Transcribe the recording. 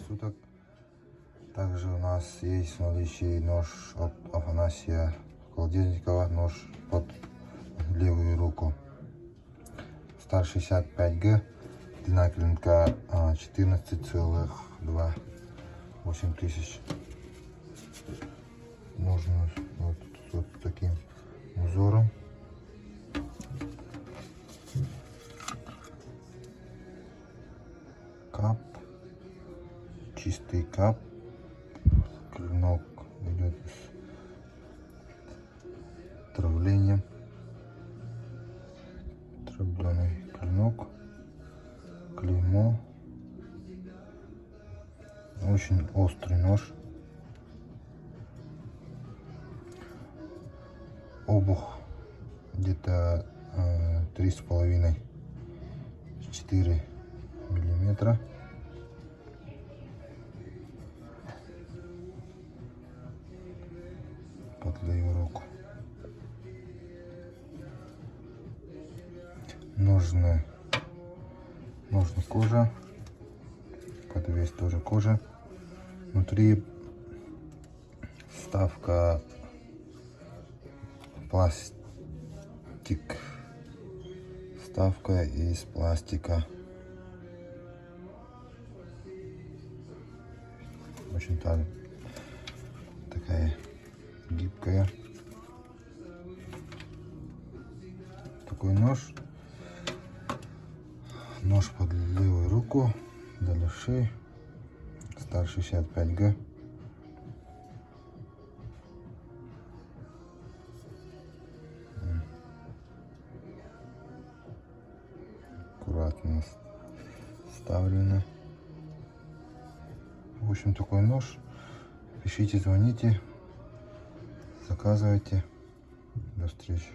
суток. Также у нас есть в наличии нож от Афанасия Колодезникова, нож под левую руку. Стар 65Г, длина клинка 14,2 тысяч. Можно вот таким узором. Кап, чистый кап, клинок идет с травлением, травленый клинок, клеймо, очень острый нож, обух где-то 3,5-4 миллиметра. Под левую руку. Ножны кожа, подвес тоже кожа. Внутри вставка пластик, вставка из пластика. Очень такая гибкая. Такой нож под левую руку для левши. Стар 65Г. Аккуратно вставлено. В общем, такой нож. Пишите, звоните, заказывайте. До встречи.